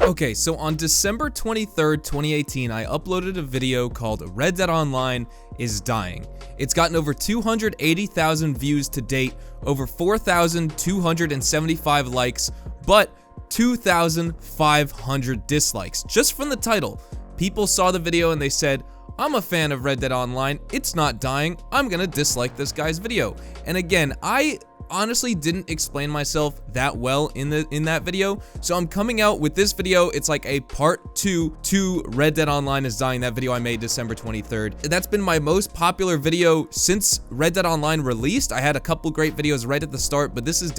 Okay, so on December 23rd, 2018, I uploaded a video called Red Dead Online is Dying. It's gotten over 280,000 views to date, over 4,275 likes, but 2,500 dislikes, just from the title. People saw the video and they said, I'm a fan of Red Dead Online, it's not dying, I'm gonna dislike this guy's video. And again, I honestly didn't explain myself that well in that video, so I'm coming out with this video. It's like a part 2 to Red Dead Online is Dying, that video I made December 23rd. That's been my most popular video since Red Dead Online released. I had a couple great videos right at the start, but this is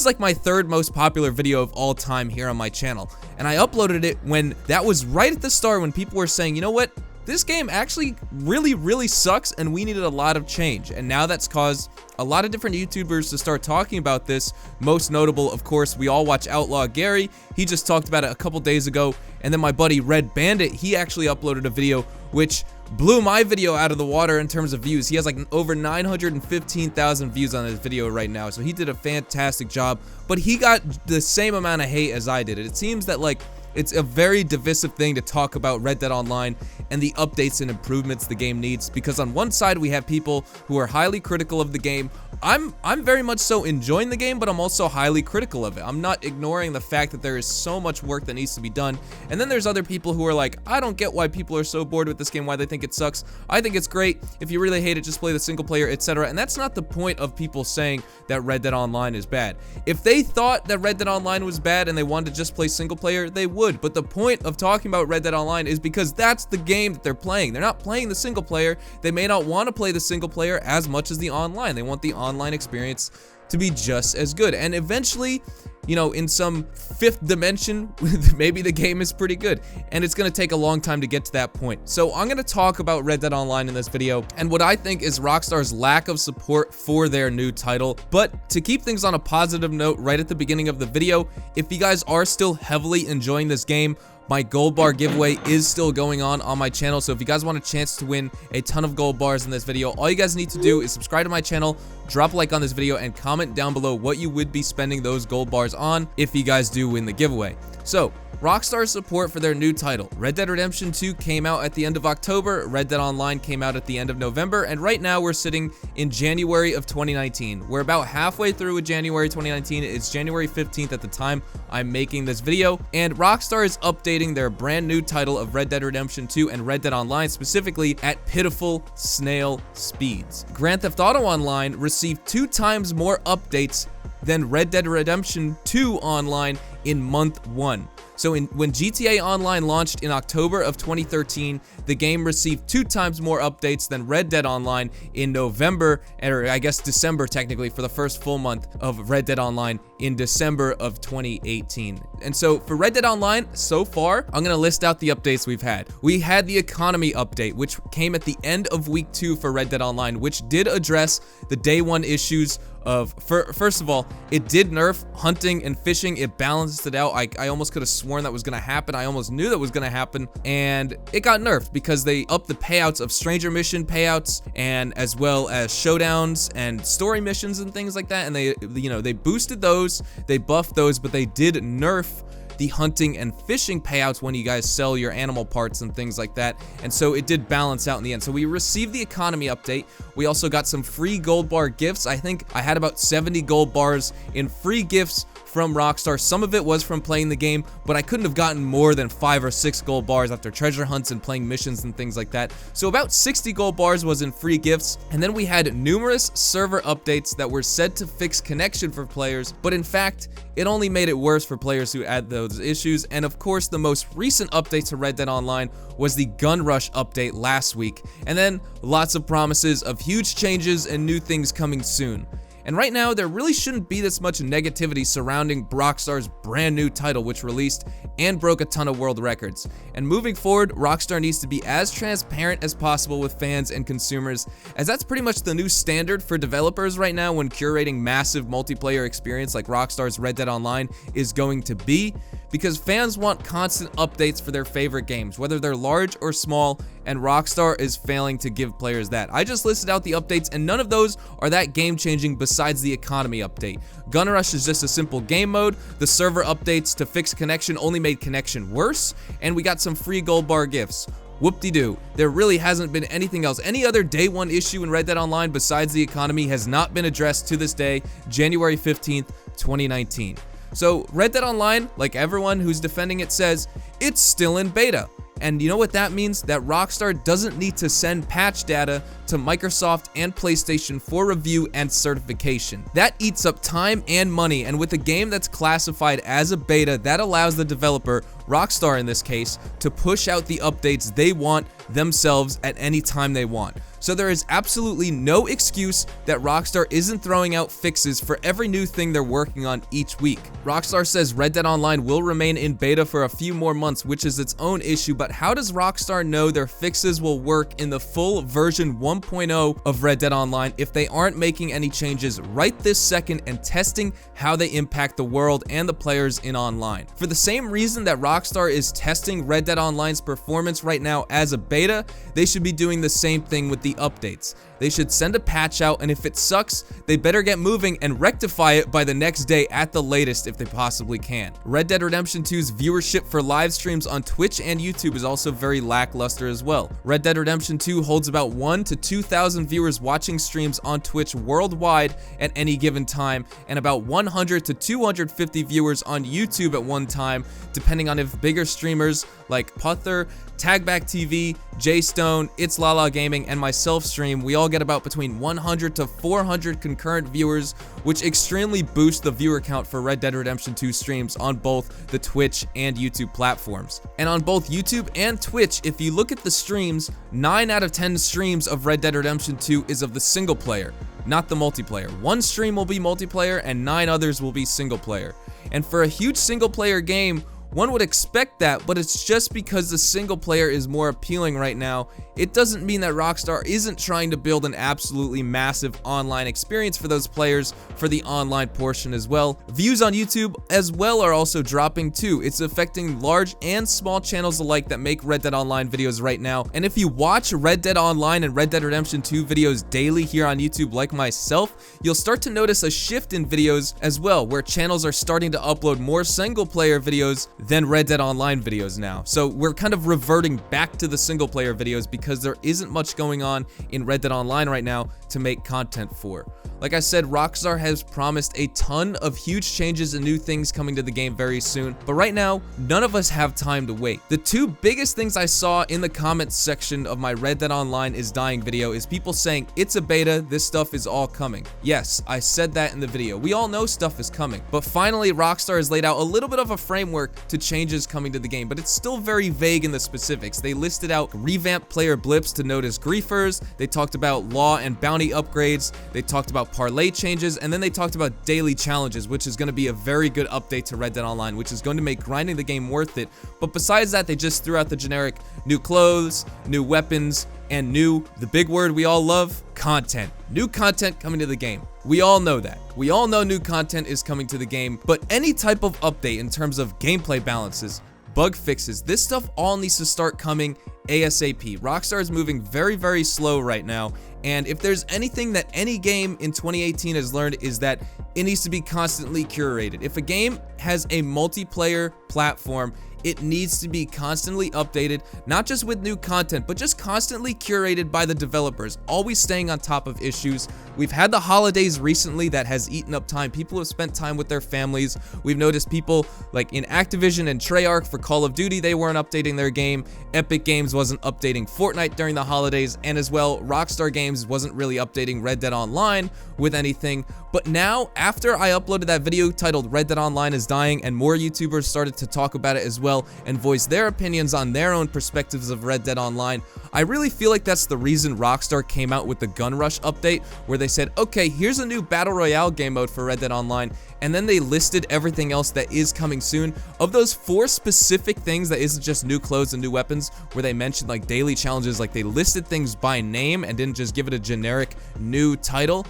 like my third most popular video of all time here on my channel. And I uploaded it when that was right at the start, when people were saying, you know what, this game actually really sucks and we needed a lot of change. And now that's caused a lot of different YouTubers to start talking about this. Most notable, of course, we all watch Outlaw Gary. He just talked about it a couple days ago. And then my buddy Red Bandit, he actually uploaded a video which blew my video out of the water in terms of views. He has like over 915,000 views on his video right now, so he did a fantastic job, but he got the same amount of hate as I did. It seems that like it's a very divisive thing to talk about Red Dead Online and the updates and improvements the game needs, because on one side we have people who are highly critical of the game. I'm very much so enjoying the game, but I'm also highly critical of it. I'm not ignoring the fact that there is so much work that needs to be done. And then there's other people who are like, I don't get why people are so bored with this game, why they think it sucks. I think it's great. If you really hate it, just play the single player, etc. And that's not the point of people saying that Red Dead Online is bad. If they thought that Red Dead Online was bad and they wanted to just play single player, they would. But the point of talking about Red Dead Online is because that's the game that they're playing. They're not playing the single player. They may not want to play the single player as much as the online. They want the online experience to be just as good. And eventually, you know, in some fifth dimension, maybe the game is pretty good. And it's going to take a long time to get to that point. So I'm going to talk about Red Dead Online in this video and what I think is Rockstar's lack of support for their new title. But to keep things on a positive note right at the beginning of the video, if you guys are still heavily enjoying this game, my gold bar giveaway is still going on my channel. So if you guys want a chance to win a ton of gold bars in this video, all you guys need to do is subscribe to my channel, drop a like on this video, and comment down below what you would be spending those gold bars on if you guys do win the giveaway. So Rockstar's support for their new title. Red Dead Redemption 2 came out at the end of October, Red Dead Online came out at the end of November, and right now we're sitting in January of 2019. We're about halfway through with January 2019. It's January 15th at the time I'm making this video, and Rockstar is updating their brand new title of Red Dead Redemption 2 and Red Dead Online specifically at pitiful snail speeds. Grand Theft Auto Online received 2 times more updates than Red Dead Redemption 2 Online in month 1. So when GTA Online launched in October of 2013, the game received 2 times more updates than Red Dead Online in November, or I guess December technically, for the first full month of Red Dead Online in December of 2018. And so for Red Dead Online, so far, I'm going to list out the updates we've had. We had the economy update, which came at the end of week 2 for Red Dead Online, which did address the day 1 issues of, first of all, it did nerf hunting and fishing. It balanced it out. I almost could have sworn that was going to happen. I almost knew that was going to happen, and it got nerfed because they upped the payouts of stranger mission payouts, and as well as showdowns and story missions and things like that. And they boosted those, they buffed those, but they did nerf the hunting and fishing payouts when you guys sell your animal parts and things like that. And so it did balance out in the end. So we received the economy update. We also got some free gold bar gifts. I think I had about 70 gold bars in free gifts from Rockstar. Some of it was from playing the game, but I couldn't have gotten more than 5 or 6 gold bars after treasure hunts and playing missions and things like that. So about 60 gold bars was in free gifts. And then we had numerous server updates that were said to fix connection for players, but in fact, it only made it worse for players who had those issues. And of course, the most recent update to Red Dead Online was the gun rush update last week. And then lots of promises of huge changes and new things coming soon. And right now, there really shouldn't be this much negativity surrounding Rockstar's brand new title, which released and broke a ton of world records. And moving forward, Rockstar needs to be as transparent as possible with fans and consumers, as that's pretty much the new standard for developers right now when curating massive multiplayer experience like Rockstar's Red Dead Online is going to be. because fans want constant updates for their favorite games, whether they're large or small, and Rockstar is failing to give players that. I just listed out the updates, and none of those are that game-changing besides the economy update. Gun Rush is just a simple game mode. The server updates to fix connection only made connection worse, and we got some free gold bar gifts. Whoop-de-doo. There really hasn't been anything else. Any other day one issue in Red Dead Online besides the economy has not been addressed to this day, January 15th, 2019. So Red Dead Online, like everyone who's defending it says, it's still in beta. And you know what that means? That Rockstar doesn't need to send patch data to Microsoft and PlayStation for review and certification. That eats up time and money, and with a game that's classified as a beta, that allows the developer, Rockstar in this case, to push out the updates they want themselves at any time they want. So there is absolutely no excuse that Rockstar isn't throwing out fixes for every new thing they're working on each week. Rockstar says Red Dead Online will remain in beta for a few more months, which is its own issue, but how does Rockstar know their fixes will work in the full version 1.0 of Red Dead Online if they aren't making any changes right this second and testing how they impact the world and the players in online? For the same reason that Rockstar is testing Red Dead Online's performance right now as a beta, they should be doing the same thing with the updates. They should send a patch out, and if it sucks, they better get moving and rectify it by the next day at the latest if they possibly can. Red Dead Redemption 2's viewership for live streams on Twitch and YouTube is also very lackluster as well. Red Dead Redemption 2 holds about 1,000 to 2,000 viewers watching streams on Twitch worldwide at any given time, and about 100 to 250 viewers on YouTube at one time, depending on if bigger streamers like Puther, Tagback TV, J-Stone, It's Lala Gaming, and myself stream. We all get about between 100 to 400 concurrent viewers, which extremely boosts the viewer count for Red Dead Redemption 2 streams on both the Twitch and YouTube platforms. And on both YouTube and Twitch, if you look at the streams, 9 out of 10 streams of Red Dead Redemption 2 is of the single player, not the multiplayer. One stream will be multiplayer and 9 others will be single player. And for a huge single player game, one would expect that, but it's just because the single player is more appealing right now. It doesn't mean that Rockstar isn't trying to build an absolutely massive online experience for those players for the online portion as well. Views on YouTube as well are also dropping too. It's affecting large and small channels alike that make Red Dead Online videos right now. And if you watch Red Dead Online and Red Dead Redemption 2 videos daily here on YouTube like myself, you'll start to notice a shift in videos as well, where channels are starting to upload more single player videos than Red Dead Online videos now. So we're kind of reverting back to the single player videos because there isn't much going on in Red Dead Online right now to make content for. Like I said, Rockstar has promised a ton of huge changes and new things coming to the game very soon, but right now, none of us have time to wait. The two biggest things I saw in the comments section of my Red Dead Online is Dying video is people saying, it's a beta, this stuff is all coming. Yes, I said that in the video. We all know stuff is coming, but finally Rockstar has laid out a little bit of a framework to changes coming to the game, but it's still very vague in the specifics. They listed out revamped player blips to notice griefers, they talked about law and bounty upgrades, they talked about parlay changes, and then they talked about daily challenges, which is going to be a very good update to Red Dead Online, which is going to make grinding the game worth it. But besides that, they just threw out the generic new clothes, new weapons, and the big word we all love, content. New content coming to the game. We all know that. We all know new content is coming to the game, but any type of update in terms of gameplay balances, bug fixes, this stuff all needs to start coming ASAP. Rockstar is moving very, very slow right now, and if there's anything that any game in 2018 has learned is that it needs to be constantly curated. If a game has a multiplayer platform, it needs to be constantly updated, not just with new content, but just constantly curated by the developers, always staying on top of issues. We've had the holidays recently that has eaten up time. People have spent time with their families. We've noticed people like in Activision and Treyarch for Call of Duty, they weren't updating their game. Epic Games wasn't updating Fortnite during the holidays, and as well, Rockstar Games wasn't really updating Red Dead Online with anything. But now, after I uploaded that video titled Red Dead Online is Dying, and more YouTubers started to talk about it as well and voice their opinions on their own perspectives of Red Dead Online, I really feel like that's the reason Rockstar came out with the Gun Rush update, where they said, okay, here's a new Battle Royale game mode for Red Dead Online, and then they listed everything else that is coming soon. Of those 4 specific things that isn't just new clothes and new weapons, where they mentioned like daily challenges, like they listed things by name and didn't just give it a generic new title,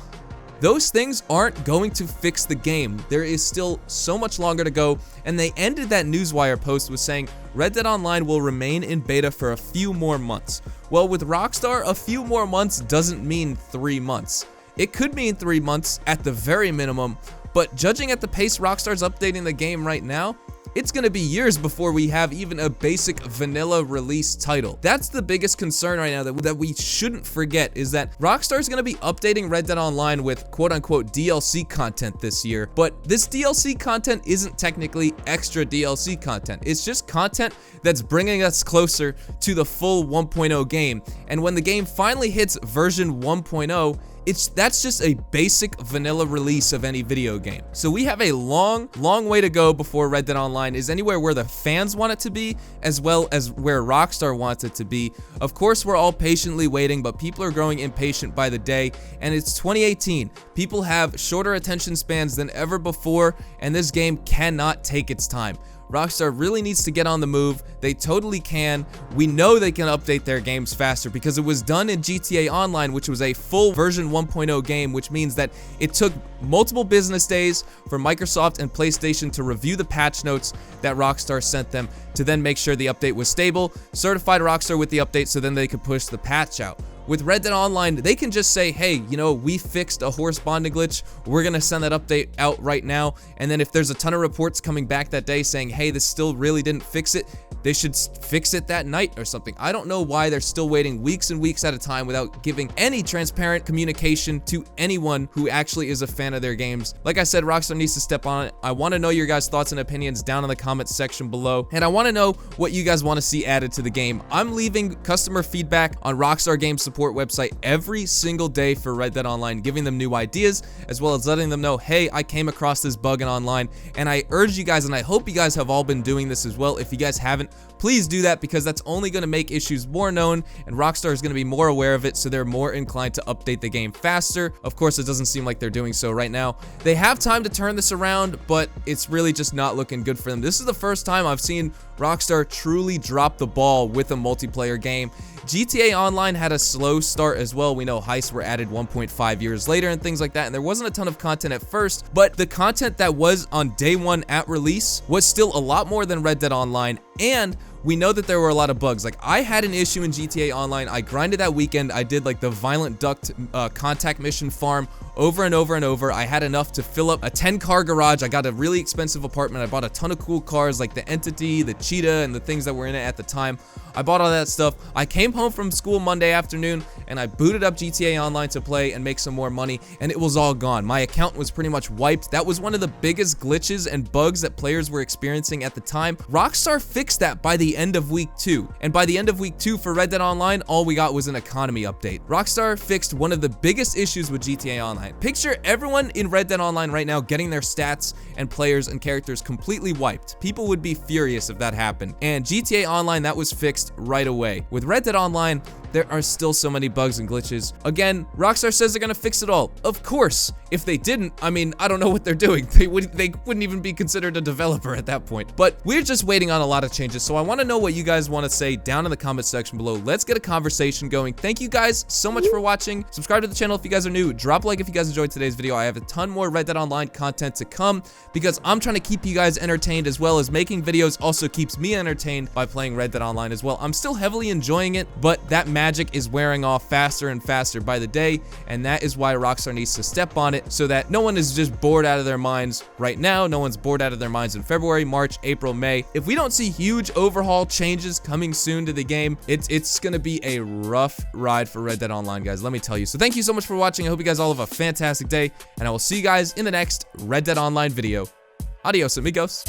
those things aren't going to fix the game. There is still so much longer to go, and they ended that Newswire post with saying Red Dead Online will remain in beta for a few more months. Well, with Rockstar, a few more months doesn't mean 3 months. It could mean 3 months at the very minimum, but judging at the pace Rockstar's updating the game right now, it's gonna be years before we have even a basic vanilla release title. That's the biggest concern right now that we shouldn't forget, is that Rockstar's gonna be updating Red Dead Online with quote-unquote DLC content this year, but this DLC content isn't technically extra DLC content. It's just content that's bringing us closer to the full 1.0 game, and when the game finally hits version 1.0, that's just a basic vanilla release of any video game. So we have a long way to go before Red Dead Online is anywhere where the fans want it to be, as well as where Rockstar wants it to be. Of course, we're all patiently waiting, but people are growing impatient by the day, and it's 2018. People have shorter attention spans than ever before, and this game cannot take its time. Rockstar really needs to get on the move. They totally can. We know they can update their games faster because it was done in GTA Online, which was a full version 1.0 game, which means that it took multiple business days for Microsoft and PlayStation to review the patch notes that Rockstar sent them to then make sure the update was stable, certified Rockstar with the update so then they could push the patch out. With Red Dead Online, they can just say, hey, you know, we fixed a horse bonding glitch. We're going to send that update out right now. And then if there's a ton of reports coming back that day saying, hey, this still really didn't fix it, they should fix it that night or something. I don't know why they're still waiting weeks and weeks at a time without giving any transparent communication to anyone who actually is a fan of their games. Like I said, Rockstar needs to step on it. I want to know your guys' thoughts and opinions down in the comments section below. And I want to know what you guys want to see added to the game. I'm leaving customer feedback on Rockstar Game Support website every single day for Red Dead Online, giving them new ideas, as well as letting them know, hey, I came across this bug in online, and I urge you guys, and I hope you guys have all been doing this as well. If you guys haven't, please do that, because that's only going to make issues more known, and Rockstar is going to be more aware of it, so they're more inclined to update the game faster. Of course, it doesn't seem like they're doing so right now. They have time to turn this around, but it's really just not looking good for them. This is the first time I've seen Rockstar truly drop the ball with a multiplayer game. GTA Online had a slow start as well. We know heists were added 1.5 years later and things like that, and there wasn't a ton of content at first, but the content that was on day one at release was still a lot more than Red Dead Online, and we know that there were a lot of bugs. Like, I had an issue in GTA Online. I grinded that weekend. I did like the violent duct contact mission farm over and over and over. I had enough to fill up a 10-car garage. I got a really expensive apartment. I bought a ton of cool cars like the Entity, the Cheetah, and the things that were in it at the time. I bought all that stuff. I came home from school Monday afternoon and I booted up GTA Online to play and make some more money, and it was all gone. My account was pretty much wiped. That was one of the biggest glitches and bugs that players were experiencing at the time. Rockstar fixed that by the end of week 2, and by the end of week 2 for Red Dead Online, all we got was an economy update. Rockstar fixed one of the biggest issues with GTA Online. Picture everyone in Red Dead Online right now getting their stats and players and characters completely wiped. People would be furious if that happened, and GTA Online, that was fixed right away. With Red Dead Online, there are still so many bugs and glitches. Again, Rockstar says they're gonna fix it all. Of course, if they didn't, I mean, I don't know what they're doing. They wouldn't even be considered a developer at that point. But we're just waiting on a lot of changes, so I want to know what you guys want to say down in the comment section below. Let's get a conversation going. Thank you guys so much for watching. Subscribe to the channel if you guys are new. Drop a like if you guys enjoyed today's video. I have a ton more Red Dead Online content to come because I'm trying to keep you guys entertained, as well as making videos also keeps me entertained by playing Red Dead Online as well. I'm still heavily enjoying it, but that magic is wearing off faster and faster by the day, and that is why Rockstar needs to step on it so that no one is just bored out of their minds right now. No one's bored out of their minds in February, March, April, May. If we don't see huge overhaul changes coming soon to the game, it's gonna be a rough ride for Red Dead Online, guys, let me tell you. So thank you so much for watching. I hope you guys all have a fantastic day, and I will see you guys in the next Red Dead Online video. Adios, amigos.